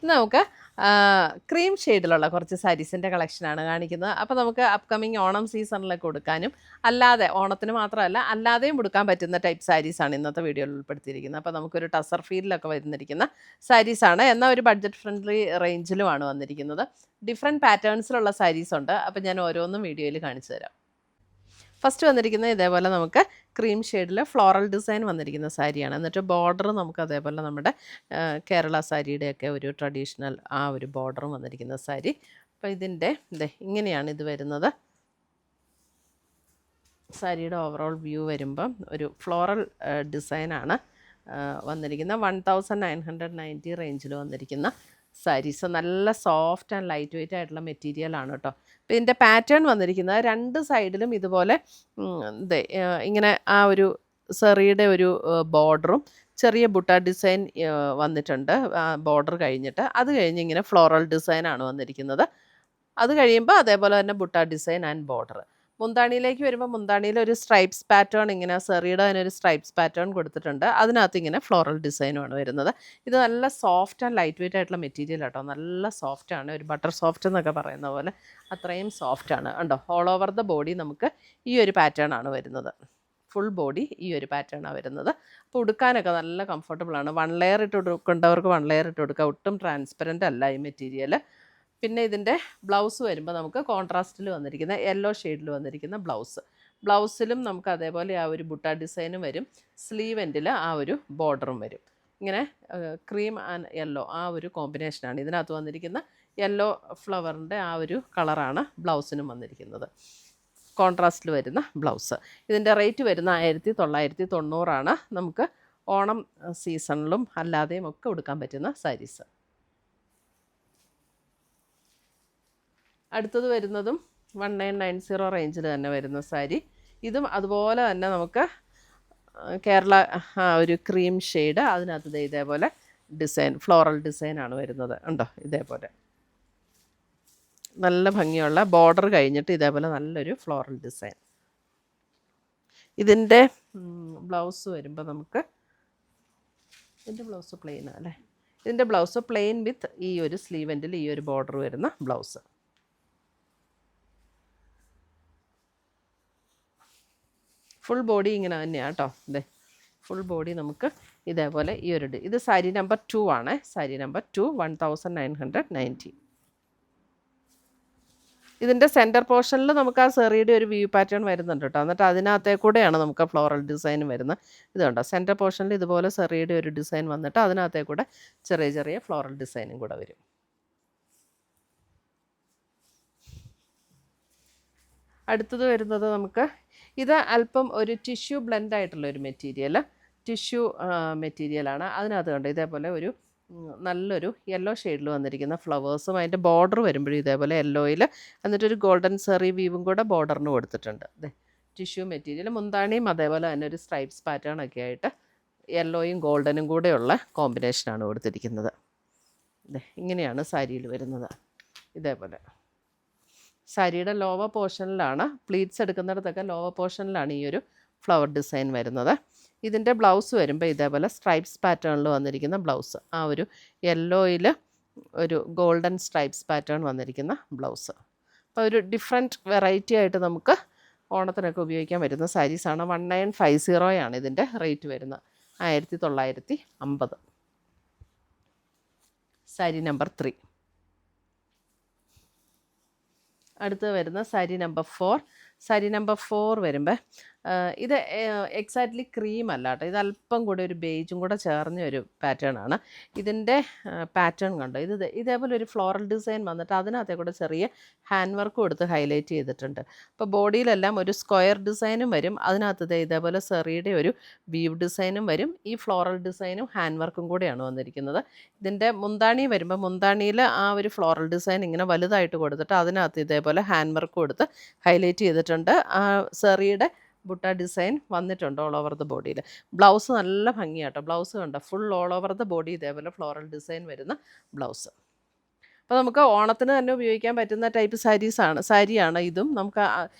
ഇന്ന് നമുക്ക് ക്രീം ഷെയ്ഡിലുള്ള കുറച്ച് സാരീസിൻ്റെ കളക്ഷനാണ് കാണിക്കുന്നത്. അപ്പോൾ നമുക്ക് അപ്കമിങ് ഓണം സീസണിലൊക്കെ കൊടുക്കാനും അല്ലാതെ ഓണത്തിന് മാത്രമല്ല അല്ലാതെയും കൊടുക്കാൻ പറ്റുന്ന ടൈപ്പ് സാരീസാണ് ഇന്നത്തെ വീഡിയോയിൽ ഉൾപ്പെടുത്തിയിരിക്കുന്നത്. അപ്പോൾ നമുക്കൊരു ടസർ ഫീലിലൊക്കെ വന്നിരിക്കുന്ന സാരീസാണ്. എന്നാൽ ഒരു ബഡ്ജറ്റ് ഫ്രണ്ട്ലി റേഞ്ചിലുമാണ് വന്നിരിക്കുന്നത്. ഡിഫറെൻറ്റ് പാറ്റേൺസിലുള്ള സാരീസ് ഉണ്ട്. അപ്പോൾ ഞാൻ ഓരോന്നും വീഡിയോയിൽ കാണിച്ചു തരാം. ഫസ്റ്റ് വന്നിരിക്കുന്നത് ഇതേപോലെ നമുക്ക് ക്രീം ഷെയ്ഡിൽ ഫ്ലോറൽ ഡിസൈൻ വന്നിരിക്കുന്ന സാരിയാണ്. എന്നിട്ട് ബോർഡർ നമുക്ക് അതേപോലെ നമ്മുടെ കേരള സാരിയുടെയൊക്കെ ഒരു ട്രഡീഷണൽ ആ ഒരു ബോർഡറും വന്നിരിക്കുന്ന സാരി. അപ്പോൾ ഇതിൻ്റെ ഇങ്ങനെയാണ് ഇത് വരുന്നത്. സാരിയുടെ ഓവറോൾ വ്യൂ വരുമ്പം ഒരു ഫ്ലോറൽ ഡിസൈനാണ് വന്നിരിക്കുന്നത്. 1990 റേഞ്ചിൽ വന്നിരിക്കുന്ന സാരീസ്. നല്ല സോഫ്റ്റ് ആൻഡ് ലൈറ്റ് വെയ്റ്റ് ആയിട്ടുള്ള മെറ്റീരിയലാണ് കേട്ടോ. അപ്പോൾ ഇതിൻ്റെ പാറ്റേൺ വന്നിരിക്കുന്നത് രണ്ട് സൈഡിലും ഇതുപോലെ ഇങ്ങനെ ആ ഒരു സെറിയുടെ ഒരു ബോർഡറും ചെറിയ ബുട്ട ഡിസൈൻ വന്നിട്ടുണ്ട് ബോർഡർ കഴിഞ്ഞിട്ട്. അത് കഴിഞ്ഞ് ഇങ്ങനെ ഫ്ലോറൽ ഡിസൈനാണ് വന്നിരിക്കുന്നത്. അത് കഴിയുമ്പോൾ അതേപോലെ തന്നെ ബുട്ട ഡിസൈൻ ആൻഡ് ബോർഡർ. മുന്താണിയിലേക്ക് വരുമ്പോൾ മുന്താണിയിൽ ഒരു സ്ട്രൈപ്സ് പാറ്റേൺ ഇങ്ങനെ സെറിയുടെ തന്നെ ഒരു സ്ട്രൈപ്സ് പാറ്റേൺ കൊടുത്തിട്ടുണ്ട്. അതിനകത്ത് ഇങ്ങനെ ഫ്ലോറൽ ഡിസൈനുമാണ് വരുന്നത്. ഇത് നല്ല സോഫ്റ്റ് ആൻഡ് ലൈറ്റ് വെയ്റ്റ് ആയിട്ടുള്ള മെറ്റീരിയൽ കേട്ടോ. നല്ല സോഫ്റ്റാണ്, ഒരു ബട്ടർ സോഫ്റ്റ് എന്നൊക്കെ പറയുന്ന പോലെ അത്രയും സോഫ്റ്റാണ് കണ്ടോ. ഓൾ ഓവർ ദ ബോഡി നമുക്ക് ഈ ഒരു പാറ്റേൺ ആണ് വരുന്നത്. ഫുൾ ബോഡി ഈ ഒരു പാറ്റേണാണ് വരുന്നത്. അപ്പോൾ ഉടുക്കാനൊക്കെ നല്ല കംഫർട്ടബിളാണ്. 1 ലെയർ ഇട്ട് കൊടുക്കേണ്ടവർക്ക് 1 ലെയർ ഇട്ട് കൊടുക്കുക. ഒട്ടും ട്രാൻസ്പെറൻ്റ് അല്ല ഈ മെറ്റീരിയൽ. പിന്നെ ഇതിൻ്റെ ബ്ലൗസ് വരുമ്പോൾ നമുക്ക് കോൺട്രാസ്റ്റിൽ വന്നിരിക്കുന്ന യെല്ലോ ഷെയ്ഡിൽ വന്നിരിക്കുന്ന ബ്ലൗസിലും നമുക്ക് അതേപോലെ ആ ഒരു ബുട്ട ഡിസൈനും വരും. സ്ലീവ് എൻഡിൽ ആ ഒരു ബോർഡറും വരും. ഇങ്ങനെ ക്രീം ആൻഡ് യെല്ലോ ആ ഒരു കോമ്പിനേഷനാണ് ഇതിനകത്ത് വന്നിരിക്കുന്ന. യെല്ലോ ഫ്ലവറിൻ്റെ ആ ഒരു കളറാണ് ബ്ലൗസിനും വന്നിരിക്കുന്നത്. കോൺട്രാസ്റ്റിൽ വരുന്ന ബ്ലൗസ്. ഇതിൻ്റെ റേറ്റ് വരുന്ന 1990 നമുക്ക് ഓണം സീസണിലും അല്ലാതെയും ഒക്കെ കൊടുക്കാൻ പറ്റുന്ന സാരീസ്. അടുത്തത് വരുന്നതും 1990 റേഞ്ചിൽ തന്നെ വരുന്ന സാരി. ഇതും അതുപോലെ തന്നെ നമുക്ക് കേരള ഒരു ക്രീം ഷെയ്ഡ്, അതിനകത്ത് ഇതേപോലെ ഡിസൈൻ ഫ്ലോറൽ ഡിസൈനാണ് വരുന്നത്. ഉണ്ടോ ഇതേപോലെ നല്ല ഭംഗിയുള്ള ബോർഡർ കഴിഞ്ഞിട്ട് ഇതേപോലെ നല്ലൊരു ഫ്ലോറൽ ഡിസൈൻ. ഇതിൻ്റെ ബ്ലൗസ് വരുമ്പോൾ നമുക്ക് ഇതിൻ്റെ ബ്ലൗസ് പ്ലെയിൻ അല്ലേ. ഇതിൻ്റെ ബ്ലൗസ് പ്ലെയിൻ വിത്ത് ഈ ഒരു സ്ലീവ് എൻഡിൽ ഈ ഒരു ബോർഡർ വരുന്ന ബ്ലൗസ്. ഫുൾ ബോഡി ഇങ്ങനെ തന്നെയാണ് കേട്ടോ. ഫുൾ ബോഡി നമുക്ക് ഇതേപോലെ ഈ ഒരു ഇത് സാരി നമ്പർ 2 ആണ്. സാരി നമ്പർ 2 1990. ഇതിൻ്റെ സെൻറ്റർ പോർഷനിൽ നമുക്ക് ആ സെറിയുടെ ഒരു വ്യൂ പാറ്റേൺ വരുന്നുണ്ട് കേട്ടോ. എന്നിട്ട് അതിനകത്തേ കൂടെയാണ് നമുക്ക് ഫ്ലോറൽ ഡിസൈൻ വരുന്നത്. ഇത് കണ്ടോ, സെൻറ്റർ പോർഷനിൽ ഇതുപോലെ സെറിയുടെ ഒരു ഡിസൈൻ വന്നിട്ട് അതിനകത്തേ കൂടെ ചെറിയ ചെറിയ ഫ്ലോറൽ ഡിസൈനും കൂടെ വരും. അടുത്തത് വരുന്നത് നമുക്ക് ഇത് അല്പം ഒരു ടിഷ്യൂ ബ്ലെൻഡ് ആയിട്ടുള്ള ഒരു മെറ്റീരിയലാണ്. അതിനകത്ത് കണ്ടോ ഇതേപോലെ ഒരു നല്ലൊരു യെല്ലോ ഷെയ്ഡിൽ വന്നിരിക്കുന്ന ഫ്ലവേഴ്സും അതിൻ്റെ ബോർഡർ വരുമ്പോഴും ഇതേപോലെ യെല്ലോയിൽ എന്നിട്ടൊരു ഗോൾഡൻ സെറി വീവും കൂടെ ബോർഡറിന് കൊടുത്തിട്ടുണ്ട്. Tissue material. മുന്താണിയും അതേപോലെ തന്നെ ഒരു സ്ട്രൈപ്സ് പാറ്റേൺ ഒക്കെ ആയിട്ട് യെല്ലോയും ഗോൾഡനും കൂടെയുള്ള കോമ്പിനേഷനാണ് കൊടുത്തിരിക്കുന്നത്. ഇങ്ങനെയാണ് സാരിയിൽ വരുന്നത്. ഇതേപോലെ സാരിയുടെ ലോവർ പോർഷനിലാണ്, പ്ലീറ്റ്സ് എടുക്കുന്നിടത്തൊക്കെ ലോവർ പോർഷനിലാണ് ഈ ഒരു ഫ്ലവർ ഡിസൈൻ വരുന്നത്. ഇതിൻ്റെ ബ്ലൗസ് വരുമ്പോൾ ഇതേപോലെ സ്ട്രൈപ്സ് പാറ്റേണിൽ വന്നിരിക്കുന്ന ബ്ലൗസ്. ആ ഒരു യെല്ലോയിൽ ഒരു ഗോൾഡൻ സ്ട്രൈപ്സ് പാറ്റേൺ വന്നിരിക്കുന്ന ബ്ലൗസ്. അപ്പോൾ ഒരു ഡിഫറെൻറ്റ് വെറൈറ്റി ആയിട്ട് നമുക്ക് ഓണത്തിനൊക്കെ ഉപയോഗിക്കാൻ പറ്റുന്ന സാരീസാണ്. 1950 ഇതിൻ്റെ റേറ്റ് വരുന്നത്. 1950. സാരി നമ്പർ 3. അടുത്ത് വരുന്ന സാരി നമ്പർ 4. സാരി നമ്പർ 4 വരുമ്പോൾ ഇത് എക്സാക്ട്ലി ക്രീം അല്ല കേട്ടോ. ഇത് അല്പം കൂടെ ഒരു ബേജും കൂടെ ചേർന്ന ഒരു പാറ്റേൺ ആണ്. ഇതിൻ്റെ പാറ്റേൺ കണ്ടോ. ഇതേപോലെ ഒരു ഫ്ലോറൽ ഡിസൈൻ വന്നിട്ട് അതിനകത്തെ കൂടെ ചെറിയ ഹാൻഡ് വർക്ക് കൊടുത്ത് ഹൈലൈറ്റ് ചെയ്തിട്ടുണ്ട്. അപ്പോൾ ബോഡിയിലെല്ലാം ഒരു സ്ക്വയർ ഡിസൈനും വരും. അതിനകത്ത് ഇതേപോലെ സെറിയുടെ ഒരു വീവ് ഡിസൈനും വരും. ഈ ഫ്ലോറൽ ഡിസൈനും ഹാൻഡ് വർക്കും കൂടെയാണ് വന്നിരിക്കുന്നത്. ഇതിൻ്റെ മുന്താണി വരുമ്പോൾ മുന്താണിയിൽ ആ ഒരു ഫ്ലോറൽ ഡിസൈൻ ഇങ്ങനെ വലുതായിട്ട് കൊടുത്തിട്ട് അതിനകത്ത് ഇതേപോലെ ഹാൻഡ് വർക്ക് കൊടുത്ത് ഹൈലൈറ്റ് ചെയ്തിട്ടുണ്ട്. ആ സെറിയുടെ ബുട്ട ഡിസൈൻ വന്നിട്ടുണ്ട് ഓൾ ഓവർ ദ ബോഡിയിൽ. ബ്ലൗസ് നല്ല ഭംഗിയാട്ടോ. ബ്ലൗസ് കണ്ടോ, full all over the body ഇതേപോലെ ഫ്ലോറൽ ഡിസൈൻ വരുന്ന ബ്ലൗസ്. അപ്പോൾ നമുക്ക് ഓണത്തിന് തന്നെ ഉപയോഗിക്കാൻ പറ്റുന്ന ടൈപ്പ് സാരിയാണ് ഇതും. നമുക്ക്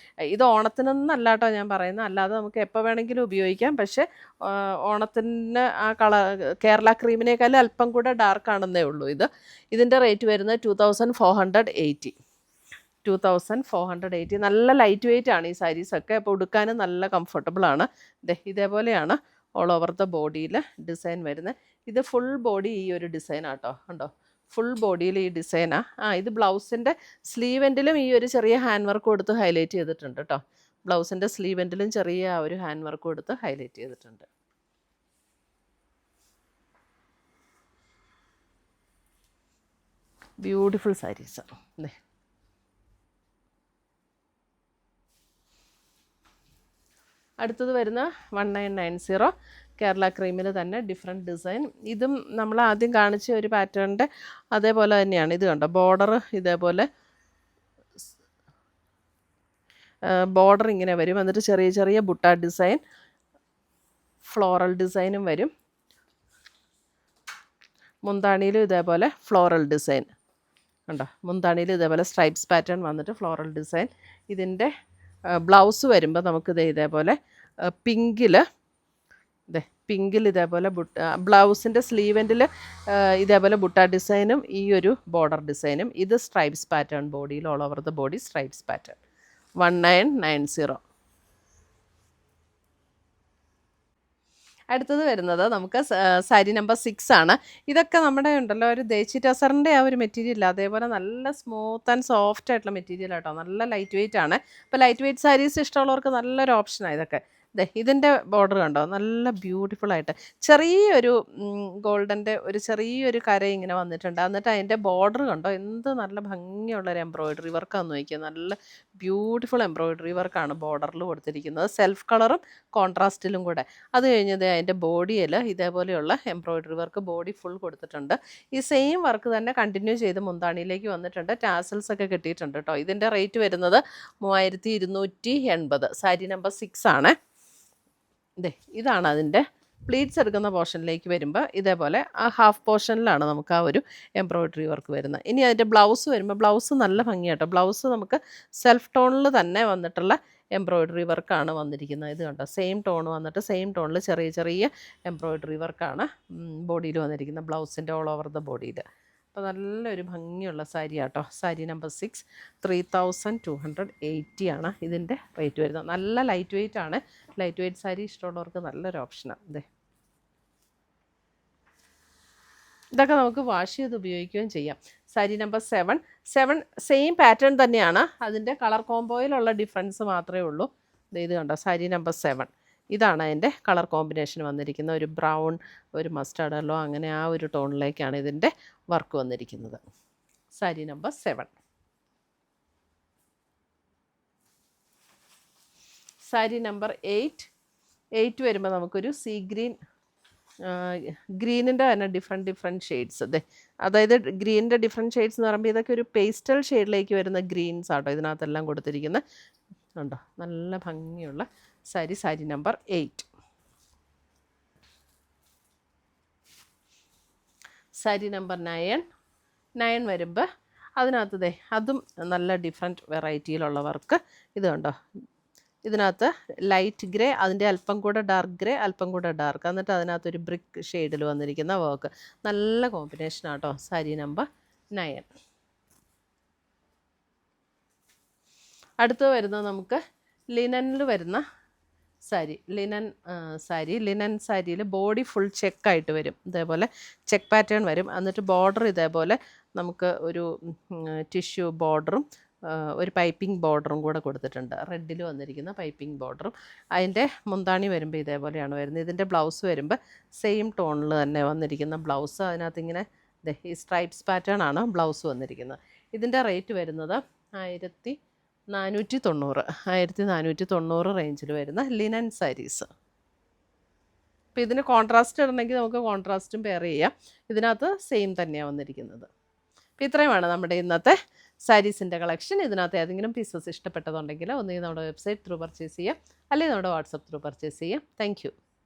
ഇത് ഓണത്തിനൊന്നല്ല കേട്ടോ ഞാൻ പറയുന്നത്, അല്ലാതെ നമുക്ക് എപ്പോൾ വേണമെങ്കിലും ഉപയോഗിക്കാം. പക്ഷേ ഓണത്തിന് ആ കേരള ക്രീമിനേക്കാളും അല്പം കൂടെ ഡാർക്ക് ആണെന്നേ ഉള്ളൂ ഇത്. ഇതിൻ്റെ റേറ്റ് വരുന്നത് 2480. 2480. നല്ല ലൈറ്റ് വെയിറ്റ് ആണ് ഈ സാരീസൊക്കെ. അപ്പോൾ ഉടുക്കാനും നല്ല കംഫർട്ടബിളാണ്. ഇതേപോലെയാണ് ഓൾ ഓവർ ദ ബോഡിയിൽ ഡിസൈൻ വരുന്നത്. ഇത് ഫുൾ ബോഡി ഈ ഒരു ഡിസൈനാട്ടോ, കണ്ടോ? ഫുൾ ബോഡിയിൽ ഈ ഡിസൈനാണ്. ഇത് ബ്ലൗസിൻ്റെ സ്ലീവ് എൻഡിലും ഈ ഒരു ചെറിയ ഹാൻഡ് വർക്ക് കൊടുത്ത് ഹൈലൈറ്റ് ചെയ്തിട്ടുണ്ട് കേട്ടോ. ബ്ലൗസിൻ്റെ സ്ലീവ് എൻഡിലും ചെറിയ ആ ഒരു ഹാൻഡ് വർക്ക് കൊടുത്ത് ഹൈലൈറ്റ് ചെയ്തിട്ടുണ്ട്. ബ്യൂട്ടിഫുൾ സാരീസ്. അടുത്തത് വരുന്ന 1990 കേരള ക്രീമിൽ തന്നെ ഡിഫറെൻറ്റ് ഡിസൈൻ. ഇതും നമ്മൾ ആദ്യം കാണിച്ച ഒരു പാറ്റേണിൻ്റെ അതേപോലെ തന്നെയാണ്. ഇത് കണ്ടോ, ബോർഡർ ഇതേപോലെ ബോർഡർ ഇങ്ങനെ വരും. എന്നിട്ട് ചെറിയ ചെറിയ ബുട്ട ഡിസൈൻ, ഫ്ലോറൽ ഡിസൈനും വരും. മുന്താണിയിലും ഇതേപോലെ ഫ്ലോറൽ ഡിസൈൻ കണ്ടോ. മുന്താണിയിൽ ഇതേപോലെ സ്ട്രൈപ്സ് പാറ്റേൺ വന്നിട്ട് ഫ്ലോറൽ ഡിസൈൻ. ഇതിൻ്റെ ബ്ലൗസ് വരുമ്പോൾ നമുക്കിത് ഇതേപോലെ പിങ്കിൽ ഇതേപോലെ ബ്ലൗസിൻ്റെ സ്ലീവെൻറ്റിൽ ഇതേപോലെ ബുട്ട ഡിസൈനും ഈ ഒരു ബോർഡർ ഡിസൈനും. ഇത് സ്ട്രൈപ്സ് പാറ്റേൺ ബോഡിയിൽ, all over the body stripes pattern. 1990. അടുത്തത് വരുന്നത് നമുക്ക് സാരി നമ്പർ 6 ആണ്. ഇതൊക്കെ നമ്മുടെ ഉണ്ടല്ലോ ഒരു ദേശി ടസറിൻ്റെ ആ ഒരു മെറ്റീരിയൽ, അതേപോലെ നല്ല സ്മൂത്ത് ആൻഡ് സോഫ്റ്റ് ആയിട്ടുള്ള മെറ്റീരിയൽ ആട്ടോ. നല്ല ലൈറ്റ് വെയിറ്റ് ആണ്. അപ്പോൾ ലൈറ്റ് വെയിറ്റ് സാരീസ് ഇഷ്ടമുള്ളവർക്ക് നല്ലൊരു ഓപ്ഷനാണ് ഇതൊക്കെ. ഇതിൻ്റെ ബോർഡർ കണ്ടോ, നല്ല ബ്യൂട്ടിഫുൾ ആയിട്ട് ചെറിയൊരു ഗോൾഡൻ്റെ ഒരു ചെറിയൊരു കര ഇങ്ങനെ വന്നിട്ടുണ്ട്. എന്നിട്ട് അതിൻ്റെ ബോർഡർ കണ്ടോ, എന്ത് നല്ല ഭംഗിയുള്ളൊരു എംബ്രോയിഡറി വർക്കാണെന്ന് നോക്കിയാൽ. നല്ല ബ്യൂട്ടിഫുൾ എംബ്രോയിഡറി വർക്കാണ് ബോർഡറിൽ കൊടുത്തിരിക്കുന്നത്. സെൽഫ് കളറും കോൺട്രാസ്റ്റിലും കൂടെ. അത് കഴിഞ്ഞത് അതിൻ്റെ ബോഡിയിൽ ഇതേപോലെയുള്ള എംബ്രോയിഡറി വർക്ക് ബോഡി ഫുൾ കൊടുത്തിട്ടുണ്ട്. ഈ സെയിം വർക്ക് തന്നെ കണ്ടിന്യൂ ചെയ്ത് മുന്താണിയിലേക്ക് വന്നിട്ടുണ്ട്. ടാസൽസ് ഒക്കെ കിട്ടിയിട്ടുണ്ട് കേട്ടോ. ഇതിൻ്റെ റേറ്റ് വരുന്നത് 3280. സാരി നമ്പർ 6 ആണ്. ഇതാണ് അതിൻ്റെ പ്ലീറ്റ്സ് എടുക്കുന്ന പോർഷനിലേക്ക് വരുമ്പോൾ ഇതേപോലെ ആ ഹാഫ് പോർഷനിലാണ് നമുക്ക് ആ ഒരു എംബ്രോയിഡറി വർക്ക് വരുന്നത്. ഇനി അതിൻ്റെ ബ്ലൗസ് വരുമ്പോൾ ബ്ലൗസ് നല്ല ഭംഗിയാട്ടോ. ബ്ലൗസ് നമുക്ക് സെൽഫ് ടോണിൽ തന്നെ വന്നിട്ടുള്ള എംബ്രോയിഡറി വർക്കാണ് വന്നിരിക്കുന്നത്. ഇത് കണ്ടോ, സെയിം ടോൺ വന്നിട്ട് സെയിം ടോണിൽ ചെറിയ ചെറിയ എംബ്രോയിഡറി വർക്കാണ് ബോഡിയിൽ വന്നിരിക്കുന്നത്, ബ്ലൗസിൻ്റെ ഓൾ ഓവർ ദ ബോഡിയിൽ. അപ്പോൾ നല്ലൊരു ഭംഗിയുള്ള സാരി ആട്ടോ. സാരി നമ്പർ 6 3280 ആണ് ഇതിൻ്റെ റേറ്റ് വരുന്നത്. നല്ല ലൈറ്റ് വെയിറ്റ് ആണ്. ലൈറ്റ് വെയിറ്റ് സാരി ഇഷ്ടമുള്ളവർക്ക് നല്ലൊരു ഓപ്ഷനാണ്. ഇതൊക്കെ നമുക്ക് വാഷ് ചെയ്ത് ഉപയോഗിക്കുകയും ചെയ്യാം. സാരി നമ്പർ 7 സെയിം പാറ്റേൺ തന്നെയാണ്. അതിൻ്റെ കളർ കോംബോയിലുള്ള ഡിഫറൻസ് മാത്രമേ ഉള്ളൂ. ഇത് കണ്ടോ, സാരി നമ്പർ 7. ഇതാണ് അതിൻ്റെ കളർ കോമ്പിനേഷൻ വന്നിരിക്കുന്നത്. ഒരു ബ്രൗൺ, ഒരു മസ്റ്റാർഡ് യെല്ലോ, അങ്ങനെ ആ ഒരു ടോണിലേക്കാണ് ഇതിൻ്റെ വർക്ക് വന്നിരിക്കുന്നത്. സാരി നമ്പർ 7. സാരി നമ്പർ 8 വരുമ്പോൾ നമുക്കൊരു സീ ഗ്രീനിൻ്റെ തന്നെ ഡിഫറെൻറ്റ് ഷെയ്ഡ്സ്. അതായത് ഗ്രീനിൻ്റെ ഡിഫറെൻറ്റ് ഷെയ്ഡ്സ് എന്ന് പറയുമ്പോൾ ഇതൊക്കെ ഒരു പേസ്റ്റൽ ഷെയ്ഡിലേക്ക് വരുന്ന ഗ്രീൻസ് ആട്ടോ ഇതിനകത്തെല്ലാം കൊടുത്തിരിക്കുന്നത്. ഉണ്ടോ, നല്ല ഭംഗിയുള്ള സാരി. സാരി നമ്പർ 8. സാരി നമ്പർ 9 വരുമ്പോൾ അതിനകത്ത് അതും നല്ല ഡിഫറെൻറ്റ് വെറൈറ്റിയിലുള്ള വർക്ക്. ഇത് കണ്ടോ, ഇതിനകത്ത് ലൈറ്റ് ഗ്രേ, അതിൻ്റെ അല്പം കൂടെ ഡാർക്ക് ഗ്രേ, അല്പം കൂടെ ഡാർക്ക്, എന്നിട്ട് അതിനകത്തൊരു ബ്രിക്ക് ഷെയ്ഡിൽ വന്നിരിക്കുന്ന വർക്ക്. നല്ല കോമ്പിനേഷനാട്ടോ. സാരി നമ്പർ 9. അടുത്ത് വരുന്നത് നമുക്ക് ലിനനിൽ വരുന്ന സാരി. ലിനൻ സാരിയിൽ ബോഡി ഫുൾ ചെക്കായിട്ട് വരും. ഇതേപോലെ ചെക്ക് പാറ്റേൺ വരും. എന്നിട്ട് ബോർഡർ ഇതേപോലെ നമുക്ക് ഒരു ടിഷ്യൂ ബോർഡറും ഒരു പൈപ്പിംഗ് ബോർഡറും കൂടെ കൊടുത്തിട്ടുണ്ട്. റെഡിൽ വന്നിരിക്കുന്ന പൈപ്പിംഗ് ബോർഡറും. അതിൻ്റെ മുന്താണി വരുമ്പോൾ ഇതേപോലെയാണ് വരുന്നത്. ഇതിൻ്റെ ബ്ലൗസ് വരുമ്പോൾ സെയിം ടോണിൽ തന്നെ വന്നിരിക്കുന്ന ബ്ലൗസ്. അതിനകത്ത് ഇങ്ങനെ ഈ സ്ട്രൈപ്സ് പാറ്റേൺ ആണ് ബ്ലൗസ് വന്നിരിക്കുന്നത്. ഇതിൻ്റെ റേറ്റ് വരുന്നത് 1490 റേഞ്ചിൽ വരുന്ന ലിനൻ സാരീസ്. അപ്പോൾ ഇതിന് കോൺട്രാസ്റ്റ് ഇടണമെങ്കിൽ നമുക്ക് കോൺട്രാസ്റ്റും പെയർ ചെയ്യാം. ഇതിനകത്ത് സെയിം തന്നെയാണ് വന്നിരിക്കുന്നത്. അപ്പോൾ ഇത്രയുമാണ് നമ്മുടെ ഇന്നത്തെ സാരീസിൻ്റെ കളക്ഷൻ. ഇതിനകത്ത് ഏതെങ്കിലും പീസസ് ഇഷ്ടപ്പെട്ടതുണ്ടെങ്കിൽ ഒന്നുകിൽ നമ്മുടെ വെബ്സൈറ്റ് ത്രൂ പർച്ചേസ് ചെയ്യാം, അല്ലെങ്കിൽ നമ്മുടെ വാട്സപ്പ് ത്രൂ പർച്ചേസ് ചെയ്യാം. താങ്ക്